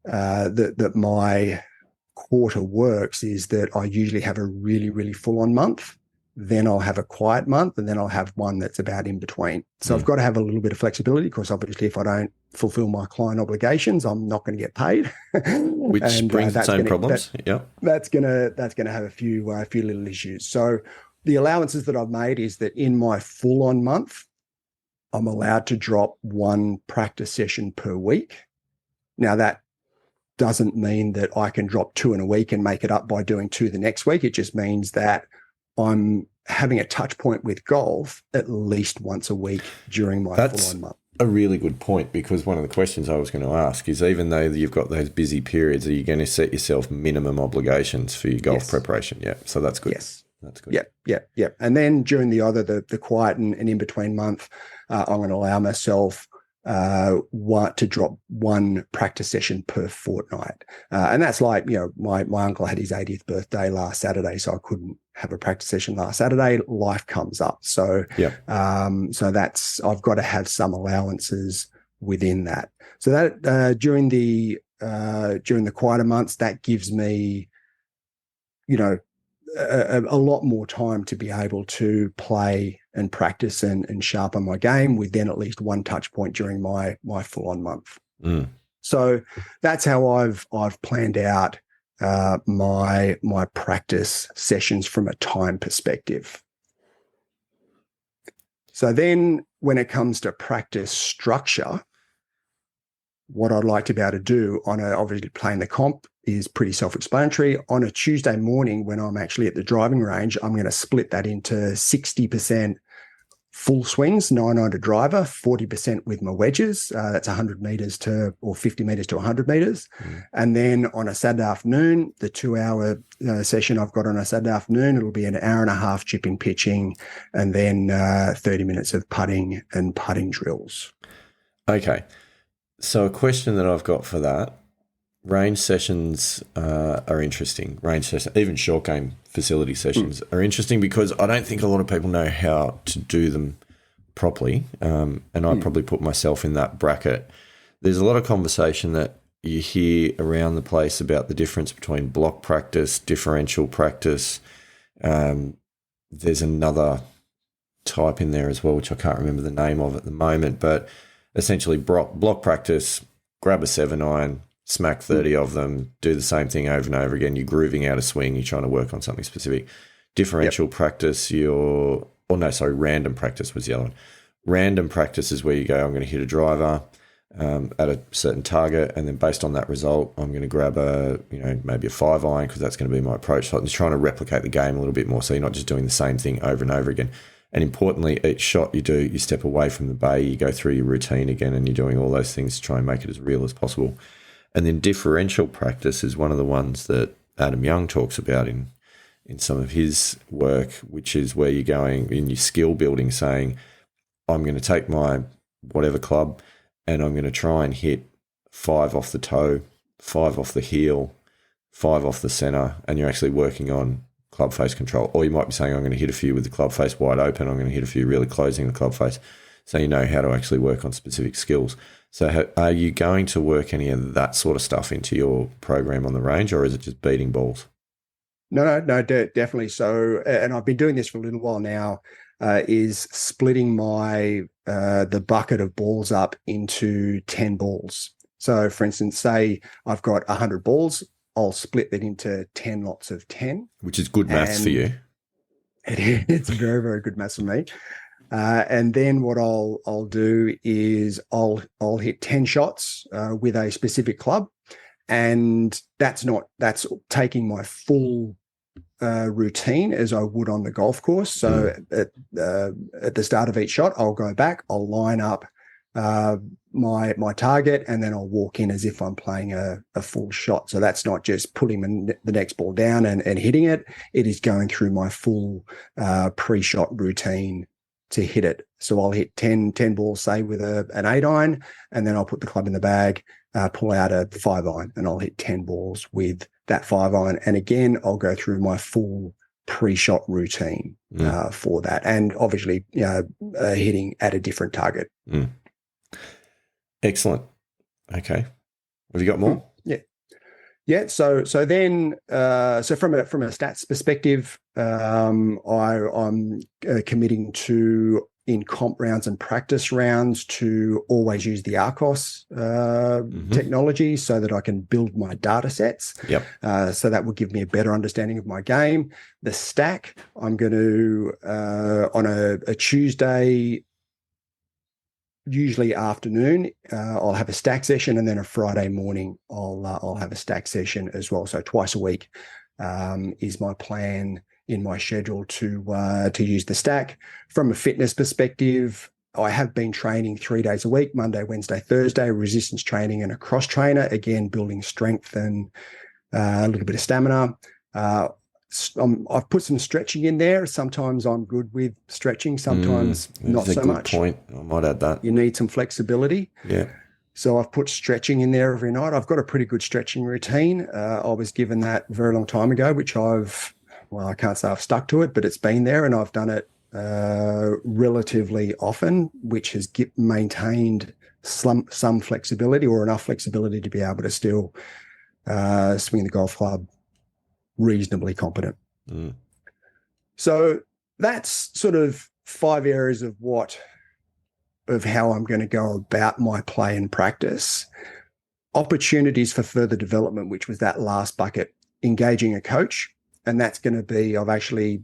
that my quarter works is that I usually have a really, really full-on month. Then I'll have a quiet month, and then I'll have one that's about in between. So I've got to have a little bit of flexibility, because obviously if I don't fulfill my client obligations, I'm not going to get paid. Which brings its own problems. That's gonna have a few little issues. So the allowances that I've made is that in my full-on month, I'm allowed to drop 1 practice session per week. Now, that doesn't mean that I can drop 2 in a week and make it up by doing 2 the next week. It just means that I'm having a touch point with golf at least once a week during my full-on month. a really good point, because one of the questions I was going to ask is, even though you've got those busy periods, are you going to set yourself minimum obligations for your golf preparation? Yeah. So that's good. Yes. That's good. Yeah. And then during the quiet and in between month, I'm going to allow myself to drop one practice session per fortnight. And that's like, my uncle had his 80th birthday last Saturday, so I couldn't have a practice session last Saturday. Life comes up. So, so that's, I've got to have some allowances within that. So that during the quieter months, that gives me, a lot more time to be able to play and practice and sharpen my game, with then at least one touch point during my full-on month. So that's how I've planned out my practice sessions from a time perspective. So then when it comes to practice structure, what I'd like to be able to do obviously playing the comp is pretty self-explanatory. On a Tuesday morning, when I'm actually at the driving range, I'm going to split that into 60% full swings, 9-iron to driver, 40% with my wedges. That's 100 meters or 50 meters to 100 meters. And then on a Saturday afternoon, the 2-hour session I've got on a Saturday afternoon, it'll be an hour and a half chipping, pitching, and then 30 minutes of putting and putting drills. Okay. So a question that I've got for that, range sessions are interesting. Range sessions, even short game facility sessions are interesting, because I don't think a lot of people know how to do them properly. And I probably put myself in that bracket. There's a lot of conversation that you hear around the place about the difference between block practice, differential practice. There's another type in there as well, which I can't remember the name of at the moment, but essentially block practice, grab a 7-iron, smack 30 of them, do the same thing over and over again. You're grooving out a swing, you're trying to work on something specific. Differential practice, random practice was the other one. Random practice is where you go, I'm going to hit a driver at a certain target, and then based on that result, I'm going to grab maybe a 5-iron, because that's going to be my approach. So I'm just trying to replicate the game a little bit more, so you're not just doing the same thing over and over again. And importantly, each shot you do, you step away from the bay, you go through your routine again, and you're doing all those things to try and make it as real as possible. And then differential practice is one of the ones that Adam Young talks about in some of his work, which is where you're going in your skill building, saying, I'm going to take my whatever club and I'm going to try and hit 5 off the toe, 5 off the heel, 5 off the center, and you're actually working on club face control. Or you might be saying, I'm going to hit a few with the club face wide open, I'm going to hit a few really closing the club face, so you know how to actually work on specific skills. So are you going to work any of that sort of stuff into your program on the range, or is it just beating balls? No, definitely. So, and I've been doing this for a little while now, is splitting the bucket of balls up into 10 balls. So for instance, say I've got 100 balls, I'll split that into 10 lots of 10. Which is good maths for you. It's very, very good maths for me. And then what I'll do is I'll hit 10 shots with a specific club, and that's taking my full routine as I would on the golf course. So at the start of each shot, I'll go back, I'll line up my target, and then I'll walk in as if I'm playing a full shot. So that's not just putting the next ball down and hitting it. It is going through my full pre-shot routine to hit it. So I'll hit 10 balls, say, with an 8-iron, and then I'll put the club in the bag, pull out a 5-iron, and I'll hit 10 balls with that 5-iron. And again, I'll go through my full pre-shot routine for that. And obviously, hitting at a different target. Excellent. Okay. Have you got more? Yeah. So then, from a stats perspective, I'm committing to, in comp rounds and practice rounds, to always use the Arcos technology, so that I can build my data sets. Yep. So that will give me a better understanding of my game. The stack, I'm going to on a Tuesday, usually afternoon, I'll have a stack session, and then a Friday morning I'll have a stack session as well. So twice a week is my plan in my schedule to use the stack. From a fitness perspective, I have been training 3 days a week, Monday, Wednesday, Thursday, resistance training and a cross trainer, again, building strength and a little bit of stamina. I've put some stretching in there. Sometimes I'm good with stretching, sometimes not so much. Point. I might add that. You need some flexibility. Yeah. So I've put stretching in there every night. I've got a pretty good stretching routine. I was given that a very long time ago, which I can't say I've stuck to it, but it's been there and I've done it relatively often, which has maintained some flexibility or enough flexibility to be able to still swing the golf club reasonably competent. So that's sort of 5 areas of how I'm going to go about my play and practice. Opportunities for further development, which was that last bucket, engaging a coach. And that's going to be, I've actually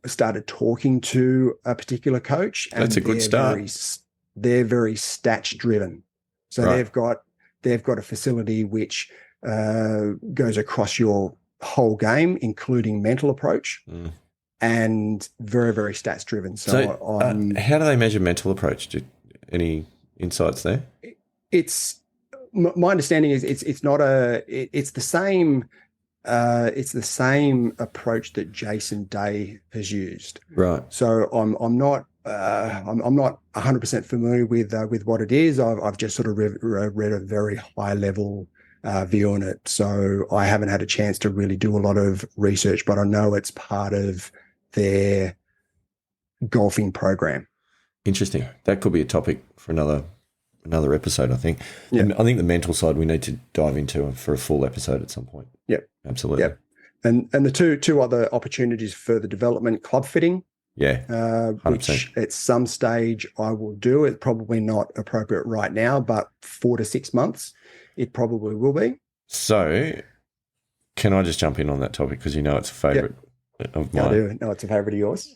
started talking to a particular coach. And that's a good start. They're very stats driven. So right. they've got a facility which goes across your whole game, including mental approach, and very, very stats driven. So how do they measure mental approach? Any insights there? It's my understanding is it's the same. It's the same approach that Jason Day has used. Right. So I'm not 100% familiar with what it is. I've just sort of read a very high level view on it. So I haven't had a chance to really do a lot of research, but I know it's part of their golfing program. Interesting. That could be a topic for another episode, I think. Yeah. And I think the mental side we need to dive into for a full episode at some point. Yep. Absolutely. Yep. And the two other opportunities for further development, club fitting. Yeah. 100%. Which at some stage I will do. It's probably not appropriate right now, but 4 to 6 months, it probably will be. So can I just jump in on that topic? Because it's a favourite of mine. I do. No, it's a favourite of yours.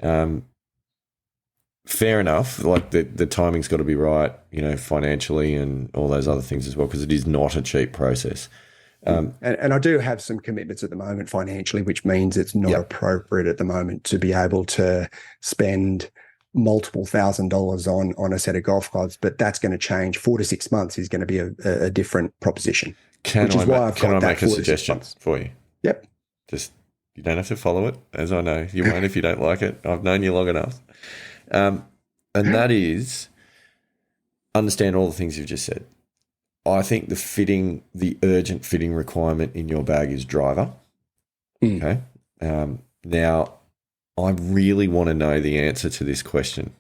Fair enough. Like the timing's got to be right, financially and all those other things as well, because it is not a cheap process. And I do have some commitments at the moment financially, which means it's not appropriate at the moment to be able to spend multiple $1,000s on a set of golf clubs, but that's going to change. 4 to 6 months is going to be a different proposition. Can I make a suggestion for you? Yep. Just, you don't have to follow it, as I know you won't if you don't like it. I've known you long enough. And that is understand all the things you've just said. I think the urgent fitting requirement in your bag is driver. Okay. Now, I really want to know the answer to this question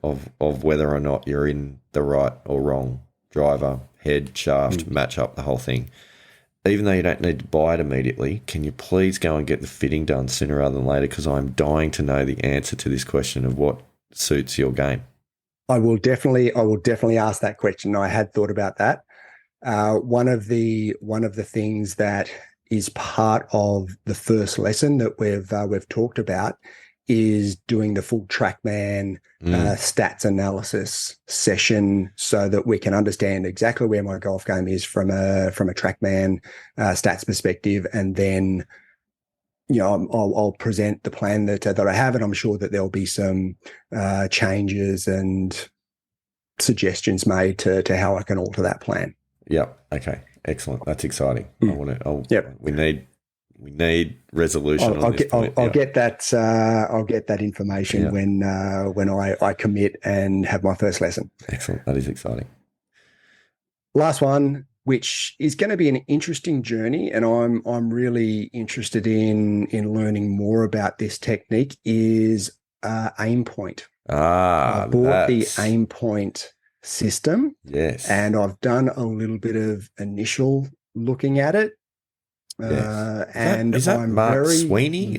of whether or not you're in the right or wrong driver, head, shaft, match up, the whole thing. Even though you don't need to buy it immediately, can you please go and get the fitting done sooner rather than later? Because I'm dying to know the answer to this question of what suits your game. I will definitely ask that question. I had thought about that. One of the things that is part of the first lesson that we've talked about is doing the full TrackMan stats analysis session, so that we can understand exactly where my golf game is from a TrackMan stats perspective, and then I'll present the plan that I have, and I'm sure that there'll be some changes and suggestions made to how I can alter that plan. Yep. Okay. Excellent. That's exciting. We need resolution on this point. I'll get that. I'll get that information when I commit and have my first lesson. Excellent. That is exciting. Last one, which is going to be an interesting journey, and I'm really interested in learning more about this technique, is Aimpoint. I bought the Aimpoint system. Yes. And I've done a little bit of initial looking at it. Yes. And is that I'm Mark Sweeney?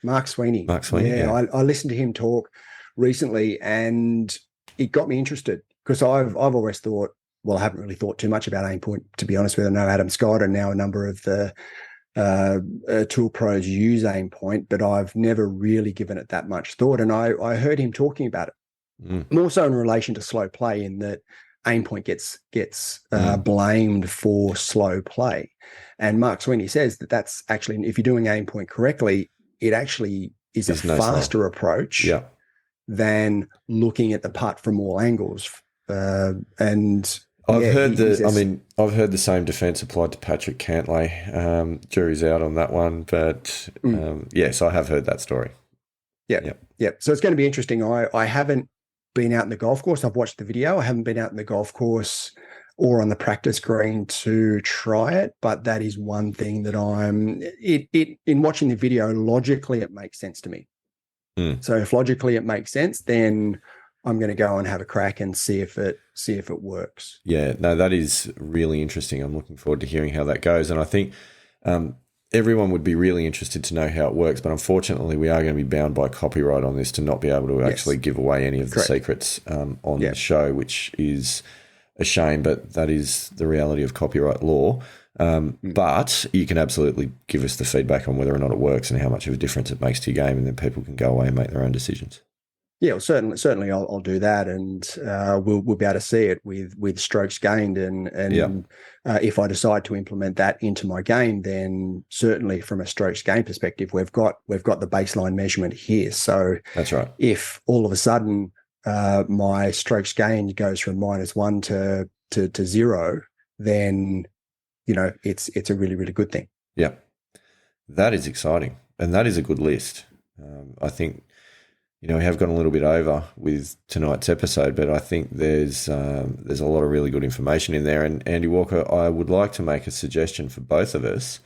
Mark Sweeney. Mark Sweeney. Yeah. I listened to him talk recently, and it got me interested, because I've always thought, I haven't really thought too much about Aimpoint, to be honest with you. I know Adam Scott and now a number of the tool pros use Aimpoint, but I've never really given it that much thought. And I heard him talking about it, more so in relation to slow play, in that Aimpoint gets blamed for slow play. And Mark Sweeney says that's actually, if you're doing Aimpoint correctly, it actually is a faster approach than looking at the putt from all angles. And I've yeah, heard I've heard the same defence applied to Patrick Cantlay. Jury's out on that one, but yes, I have heard that story. Yeah. So it's going to be interesting. I haven't been out in the golf course. I've watched the video. I haven't been out in the golf course or on the practice green to try it, but that is one thing that in watching the video, logically it makes sense to me. So if logically it makes sense, then I'm going to go and have a crack and see if it works. Yeah, no, that is really interesting. I'm looking forward to hearing how that goes. And I think everyone would be really interested to know how it works, but unfortunately we are going to be bound by copyright on this to not be able to actually give away any of the secrets on the show, which is a shame, but that is the reality of copyright law. But you can absolutely give us the feedback on whether or not it works and how much of a difference it makes to your game, and then people can go away and make their own decisions. Yeah, well, certainly I'll do that, and we'll be able to see it with strokes gained, and if I decide to implement that into my game, then certainly from a strokes gained perspective, we've got the baseline measurement here. So that's right. If all of a sudden my strokes gained goes from -1 to 0, then it's a really, really good thing. Yeah, that is exciting, and that is a good list. I think. We have gone a little bit over with tonight's episode, but I think there's a lot of really good information in there. And Andy Walker, I would like to make a suggestion for both of us,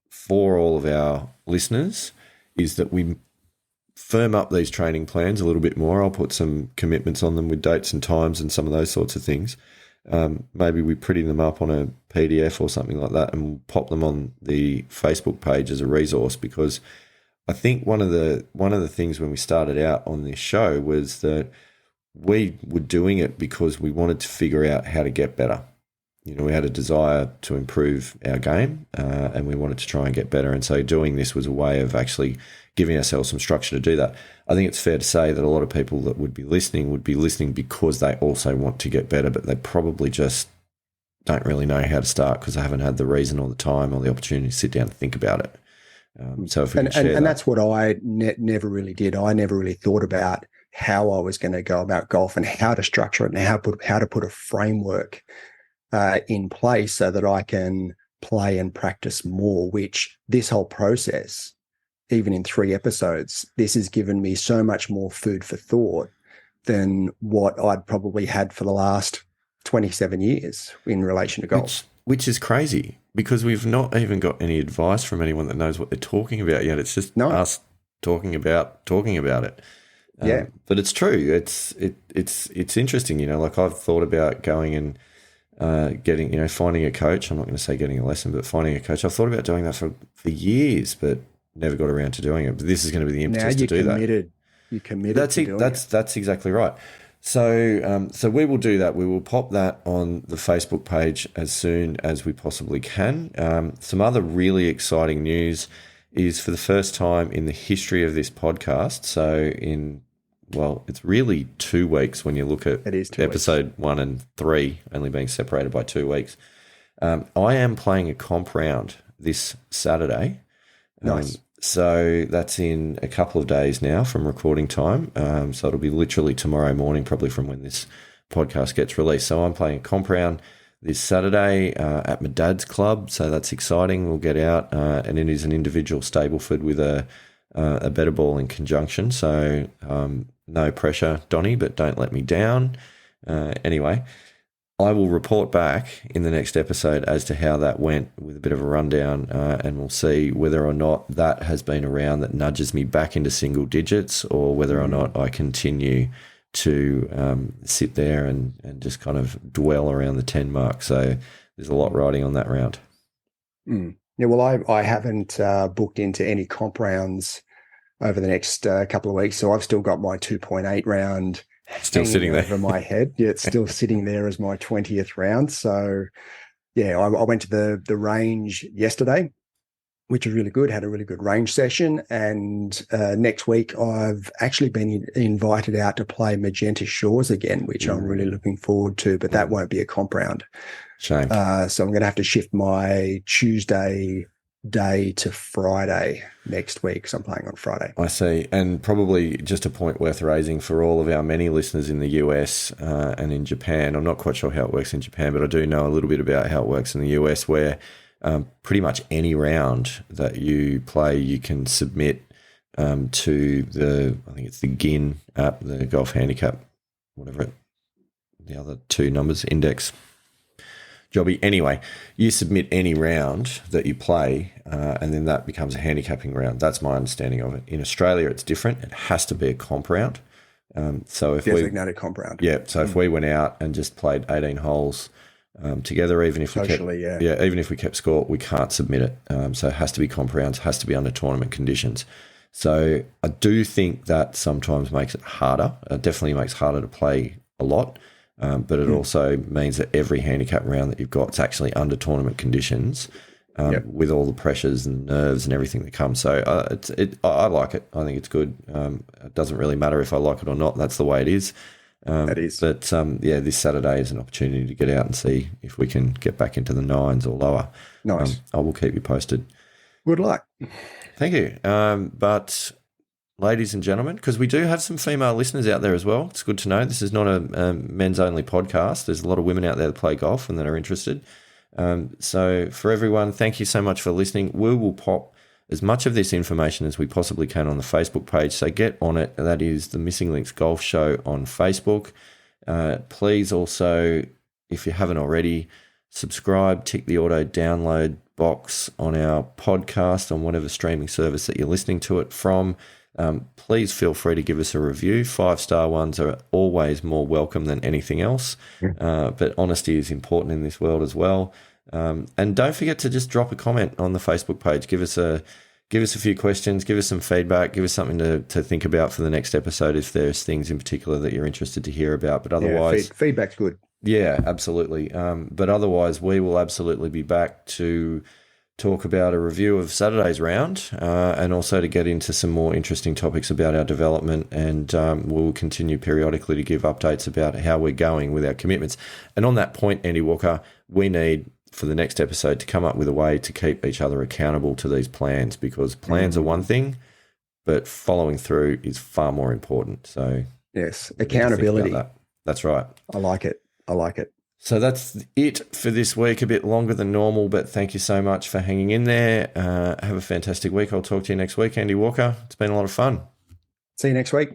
for all of our listeners, is that we firm up these training plans a little bit more. I'll put some commitments on them with dates and times and some of those sorts of things. Maybe we pretty them up on a PDF or something like that, and we'll pop them on the Facebook page as a resource, because I think one of the things when we started out on this show was that we were doing it because we wanted to figure out how to get better. We had a desire to improve our game, and we wanted to try and get better. And so doing this was a way of actually giving ourselves some structure to do that. I think it's fair to say that a lot of people that would be listening because they also want to get better, but they probably just don't really know how to start because they haven't had the reason or the time or the opportunity to sit down and think about it. So if we can share and that's what I never really did. I never really thought about how I was going to go about golf and how to structure it and how to put a framework in place so that I can play and practice more, which this whole process, even in 3 episodes, this has given me so much more food for thought than what I'd probably had for the last 27 years in relation to golf. Which is crazy, because we've not even got any advice from anyone that knows what they're talking about yet. It's just us talking about it. But it's true. It's interesting. Like I've thought about going and getting, finding a coach. I'm not going to say getting a lesson, but finding a coach. I've thought about doing that for years, but never got around to doing it. But this is going to be the impetus to do that. You're committed. That's exactly right. So we will do that. We will pop that on the Facebook page as soon as we possibly can. Some other really exciting news is, for the first time in the history of this podcast, it's really 2 weeks when you look at episode 1 and 3 only being separated by 2 weeks. I am playing a comp round this Saturday. Nice. So that's in a couple of days now from recording time. So it'll be literally tomorrow morning, probably from when this podcast gets released. So I'm playing a comp round this Saturday at my dad's club. So that's exciting. We'll get out, and it is an individual Stableford with a better ball in conjunction. So no pressure, Donnie, but don't let me down. Anyway, I will report back in the next episode as to how that went, with a bit of a rundown, and we'll see whether or not that has been a round that nudges me back into single digits, or whether or not I continue to sit there and just kind of dwell around the 10 mark. So there's a lot riding on that round. Yeah, well, I haven't booked into any comp rounds over the next couple of weeks, so I've still got my 2.8 round still sitting there over my head. Yeah, it's still sitting there as my 20th round. So yeah, I went to the range yesterday, which was really good, had a really good range session. And next week I've actually been invited out to play Magenta Shores again, which I'm really looking forward to, but that won't be a comp round. Shame. So I'm going to have to shift my Tuesday day to Friday next week, because I'm playing on Friday. I see. And probably just a point worth raising for all of our many listeners in the US and in Japan. I'm not quite sure how it works in Japan, but I do know a little bit about how it works in the US, where pretty much any round that you play, you can submit to I think it's the GIN app, the Golf Handicap, the other two numbers, index. Jobby. Anyway, you submit any round that you play, and then that becomes a handicapping round. That's my understanding of it. In Australia, it's different. It has to be a comp round. So if designated comp round. Yeah. So if we went out and just played 18 holes together, even if even if we kept score, we can't submit it. So it has to be comp rounds. Has to be under tournament conditions. So I do think that sometimes makes it harder. It definitely makes it harder to play a lot. But it also means that every handicap round that you've got is actually under tournament conditions, with all the pressures and nerves and everything that comes. So I like it. I think it's good. It doesn't really matter if I like it or not. That's the way it is. That is. But this Saturday is an opportunity to get out and see if we can get back into the 9s or lower. Nice. I will keep you posted. Good luck. Thank you. But ladies and gentlemen, because we do have some female listeners out there as well. It's good to know. This is not a men's-only podcast. There's a lot of women out there that play golf and that are interested. So for everyone, thank you so much for listening. We will pop as much of this information as we possibly can on the Facebook page, so get on it. That is the Missing Links Golf Show on Facebook. Please also, if you haven't already, subscribe, tick the auto download box on our podcast on whatever streaming service that you're listening to it from. Please feel free to give us a review. 5-star ones are always more welcome than anything else. But honesty is important in this world as well. And don't forget to just drop a comment on the Facebook page. Give us a few questions, give us some feedback, give us something to think about for the next episode if there's things in particular that you're interested to hear about. But otherwise, feedback's good. Yeah, absolutely. But otherwise, we will absolutely be back to talk about a review of Saturday's round and also to get into some more interesting topics about our development, and we'll continue periodically to give updates about how we're going with our commitments. And on that point, Andy Walker, we need for the next episode to come up with a way to keep each other accountable to these plans, because plans are one thing, but following through is far more important. So yes, accountability. That's right. I like it. So that's it for this week. A bit longer than normal, but thank you so much for hanging in there. Have a fantastic week. I'll talk to you next week, Andy Walker. It's been a lot of fun. See you next week.